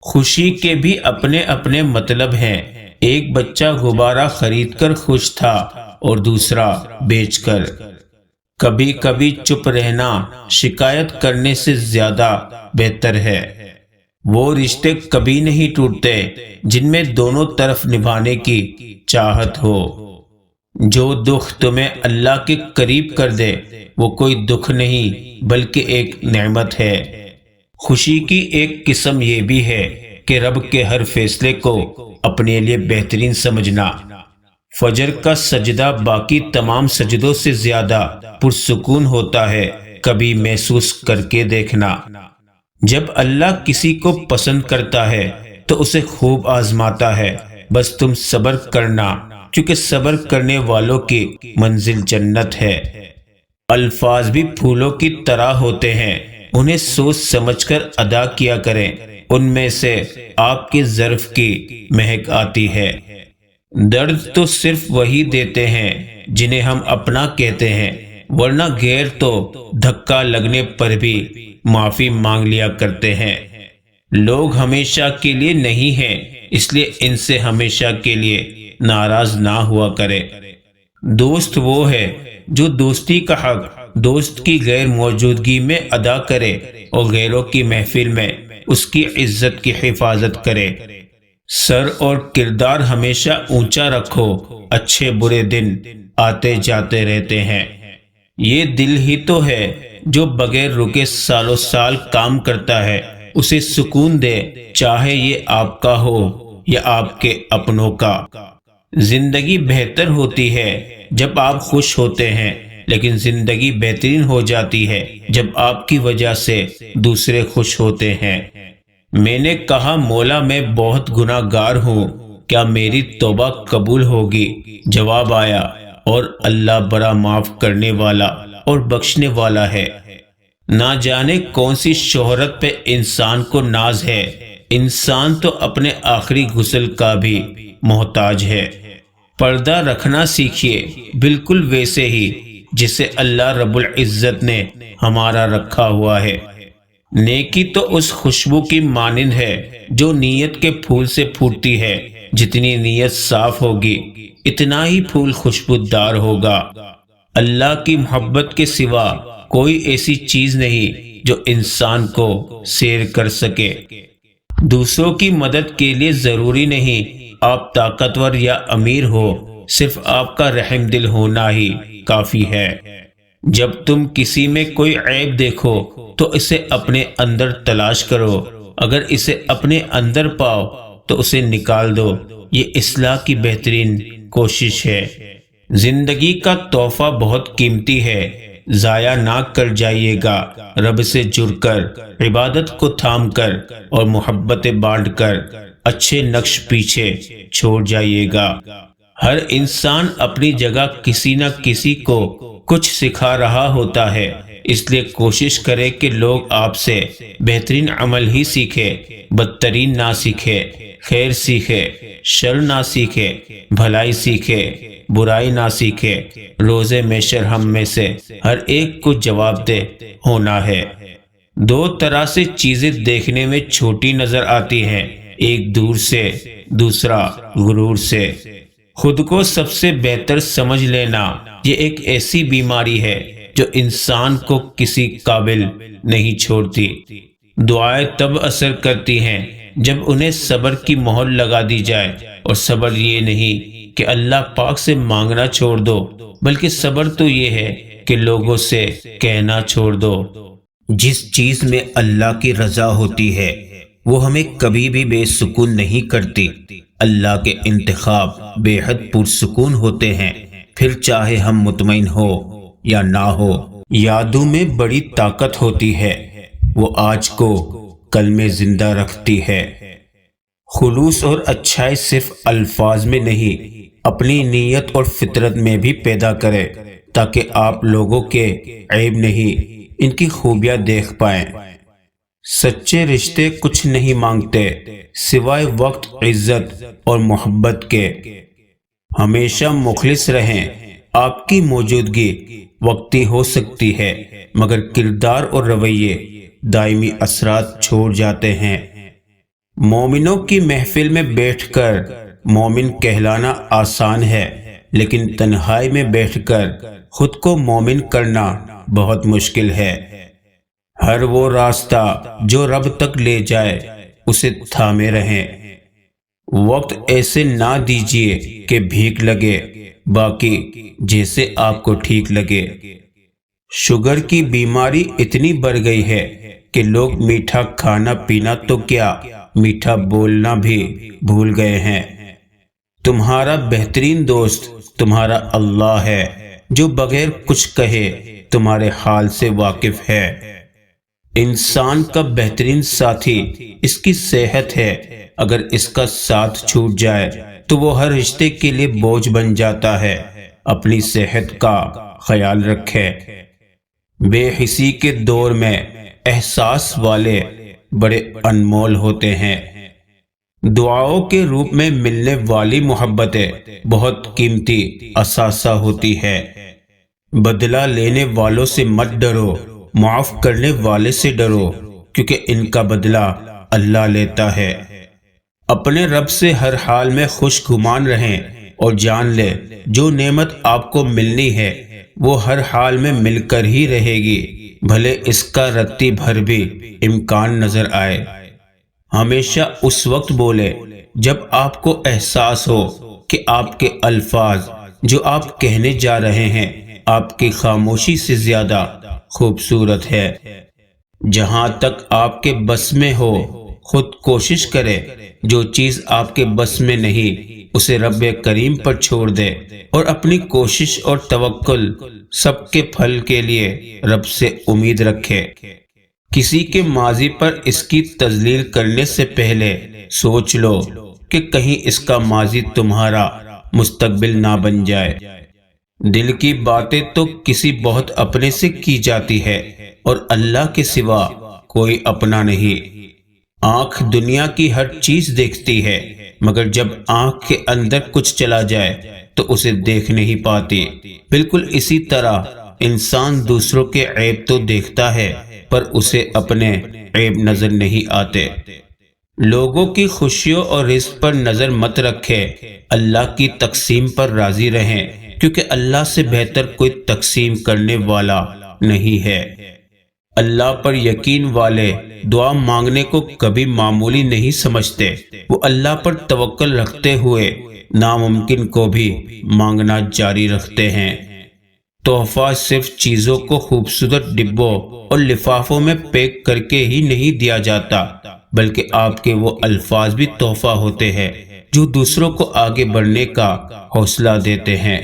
خوشی کے بھی اپنے اپنے مطلب ہیں۔ ایک بچہ غبارہ خرید کر خوش تھا اور دوسرا بیچ کر۔ کبھی کبھی چپ رہنا شکایت کرنے سے زیادہ بہتر ہے۔ وہ رشتے کبھی نہیں ٹوٹتے جن میں دونوں طرف نبھانے کی چاہت ہو۔ جو دکھ تمہیں اللہ کے قریب کر دے وہ کوئی دکھ نہیں بلکہ ایک نعمت ہے۔ خوشی کی ایک قسم یہ بھی ہے کہ رب کے ہر فیصلے کو اپنے لیے بہترین سمجھنا۔ فجر کا سجدہ باقی تمام سجدوں سے زیادہ پرسکون ہوتا ہے، کبھی محسوس کر کے دیکھنا۔ جب اللہ کسی کو پسند کرتا ہے تو اسے خوب آزماتا ہے، بس تم صبر کرنا، کیونکہ صبر کرنے والوں کی منزل جنت ہے۔ الفاظ بھی پھولوں کی طرح ہوتے ہیں، انہیں سوچ سمجھ کر ادا کیا کریں، ان میں سے آپ کے ظرف کی مہک آتی ہے۔ درد تو صرف وہی دیتے ہیں جنہیں ہم اپنا کہتے ہیں، ورنہ غیر تو دھکا لگنے پر بھی معافی مانگ لیا کرتے ہیں۔ لوگ ہمیشہ کے لیے نہیں ہیں، اس لیے ان سے ہمیشہ کے لیے ناراض نہ ہوا کرے۔ دوست وہ ہے جو دوستی کا حق دوست کی غیر موجودگی میں ادا کرے اور غیروں کی محفل میں اس کی عزت کی حفاظت کرے۔ سر اور کردار ہمیشہ اونچا رکھو، اچھے برے دن آتے جاتے رہتے ہیں۔ یہ دل ہی تو ہے جو بغیر رکے سالوں سال کام کرتا ہے، اسے سکون دے، چاہے یہ آپ کا ہو یا آپ کے اپنوں کا۔ زندگی بہتر ہوتی ہے جب آپ خوش ہوتے ہیں، لیکن زندگی بہترین ہو جاتی ہے جب آپ کی وجہ سے دوسرے خوش ہوتے ہیں۔ میں نے کہا مولا میں بہت گناہ گار ہوں، کیا میری توبہ قبول ہوگی؟ جواب آیا، اور اللہ بڑا معاف کرنے والا اور بخشنے والا ہے۔ نہ جانے کون سی شہرت پہ انسان کو ناز ہے، انسان تو اپنے آخری غسل کا بھی محتاج ہے۔ پردہ رکھنا سیکھیے، بالکل ویسے ہی جسے اللہ رب العزت نے ہمارا رکھا ہوا ہے۔ نیکی تو اس خوشبو کی مانند ہے جو نیت کے پھول سے پھوٹتی ہے، جتنی نیت صاف ہوگی اتنا ہی پھول خوشبودار ہوگا۔ اللہ کی محبت کے سوا کوئی ایسی چیز نہیں جو انسان کو سیر کر سکے۔ دوسروں کی مدد کے لیے ضروری نہیں آپ طاقتور یا امیر ہو، صرف آپ کا رحم دل ہونا ہی کافی ہے۔ جب تم کسی میں کوئی عیب دیکھو تو اسے اپنے اندر تلاش کرو، اگر اسے اپنے اندر پاؤ تو اسے نکال دو، یہ اصلاح کی بہترین کوشش ہے۔ زندگی کا تحفہ بہت قیمتی ہے، ضائع نہ کر جائیے گا۔ رب سے جڑ کر، عبادت کو تھام کر اور محبت بانٹ کر اچھے نقش پیچھے چھوڑ جائیے گا۔ ہر انسان اپنی جگہ کسی نہ کسی کو کچھ سکھا رہا ہوتا ہے، اس لیے کوشش کرے کہ لوگ آپ سے بہترین عمل ہی سیکھے، بدترین نہ سیکھے۔ خیر سیکھے، شر نہ سیکھے، بھلائی سیکھے، برائی نہ سیکھے۔ روز محشر ہم میں سے ہر ایک کو جواب دہ ہونا ہے۔ دو طرح سے چیزیں دیکھنے میں چھوٹی نظر آتی ہیں، ایک دور سے، دوسرا غرور سے۔ خود کو سب سے بہتر سمجھ لینا یہ ایک ایسی بیماری ہے جو انسان کو کسی قابل نہیں چھوڑتی۔ دعائیں تب اثر کرتی ہیں جب انہیں صبر کی مہر لگا دی جائے، اور صبر یہ نہیں کہ اللہ پاک سے مانگنا چھوڑ دو، بلکہ صبر تو یہ ہے کہ لوگوں سے کہنا چھوڑ دو۔ جس چیز میں اللہ کی رضا ہوتی ہے وہ ہمیں کبھی بھی بے سکون نہیں کرتی۔ اللہ کے انتخاب بے حد پرسکون ہوتے ہیں، پھر چاہے ہم مطمئن ہو یا نہ ہو۔ یادوں میں بڑی طاقت ہوتی ہے، وہ آج کو کل میں زندہ رکھتی ہے۔ خلوص اور اچھائی صرف الفاظ میں نہیں، اپنی نیت اور فطرت میں بھی پیدا کرے، تاکہ آپ لوگوں کے عیب نہیں ان کی خوبیاں دیکھ پائیں۔ سچے رشتے کچھ نہیں مانگتے سوائے وقت، عزت اور محبت کے۔ ہمیشہ مخلص رہیں، آپ کی موجودگی وقتی ہو سکتی ہے، مگر کردار اور رویے دائمی اثرات چھوڑ جاتے ہیں۔ مومنوں کی محفل میں بیٹھ کر مومن کہلانا آسان ہے، لیکن تنہائی میں بیٹھ کر خود کو مومن کرنا بہت مشکل ہے۔ ہر وہ راستہ جو رب تک لے جائے اسے تھامے رہیں۔ وقت ایسے نہ دیجیے کہ بھیک لگے، باقی جیسے آپ کو ٹھیک لگے۔ شوگر کی بیماری اتنی بڑھ گئی ہے کہ لوگ میٹھا کھانا پینا تو کیا، میٹھا بولنا بھی بھول گئے ہیں۔ تمہارا بہترین دوست تمہارا اللہ ہے، جو بغیر کچھ کہے تمہارے حال سے واقف ہے۔ انسان کا بہترین ساتھی اس کی صحت ہے، اگر اس کا ساتھ چھوٹ جائے تو وہ ہر رشتے کے لیے بوجھ بن جاتا ہے۔ اپنی صحت کا خیال رکھے۔ بے حسی کے دور میں احساس والے بڑے انمول ہوتے ہیں۔ دعاؤں کے روپ میں ملنے والی محبتیں بہت قیمتی اثاثہ ہوتی ہے۔ بدلہ لینے والوں سے مت ڈرو، معاف کرنے والے سے ڈرو، کیونکہ ان کا بدلہ اللہ لیتا ہے۔ اپنے رب سے ہر حال میں خوش گمان رہیں اور جان لے جو نعمت آپ کو ملنی ہے وہ ہر حال میں مل کر ہی رہے گی، بھلے اس کا رتی بھر بھی امکان نظر آئے۔ ہمیشہ اس وقت بولے جب آپ کو احساس ہو کہ آپ کے الفاظ جو آپ کہنے جا رہے ہیں آپ کی خاموشی سے زیادہ خوبصورت ہے۔ جہاں تک آپ کے بس میں ہو خود کوشش کرے، جو چیز آپ کے بس میں نہیں اسے رب کریم پر چھوڑ دے، اور اپنی کوشش اور توکل سب کے پھل کے لیے رب سے امید رکھے۔ کسی کے ماضی پر اس کی تذلیل کرنے سے پہلے سوچ لو کہ کہیں اس کا ماضی تمہارا مستقبل نہ بن جائے۔ دل کی باتیں تو کسی بہت اپنے سے کی جاتی ہے اور اللہ کے سوا کوئی اپنا نہیں۔ آنکھ دنیا کی ہر چیز دیکھتی ہے، مگر جب آنکھ کے اندر کچھ چلا جائے تو اسے دیکھ نہیں پاتی۔ بالکل اسی طرح انسان دوسروں کے عیب تو دیکھتا ہے پر اسے اپنے عیب نظر نہیں آتے۔ لوگوں کی خوشیوں اور رزق پر نظر مت رکھے، اللہ کی تقسیم پر راضی رہیں، کیونکہ اللہ سے بہتر کوئی تقسیم کرنے والا نہیں ہے۔ اللہ پر یقین والے دعا مانگنے کو کبھی معمولی نہیں سمجھتے، وہ اللہ پر توکل رکھتے ہوئے ناممکن کو بھی مانگنا جاری رکھتے ہیں۔ تحفہ صرف چیزوں کو خوبصورت ڈبوں اور لفافوں میں پیک کر کے ہی نہیں دیا جاتا، بلکہ آپ کے وہ الفاظ بھی تحفہ ہوتے ہیں جو دوسروں کو آگے بڑھنے کا حوصلہ دیتے ہیں۔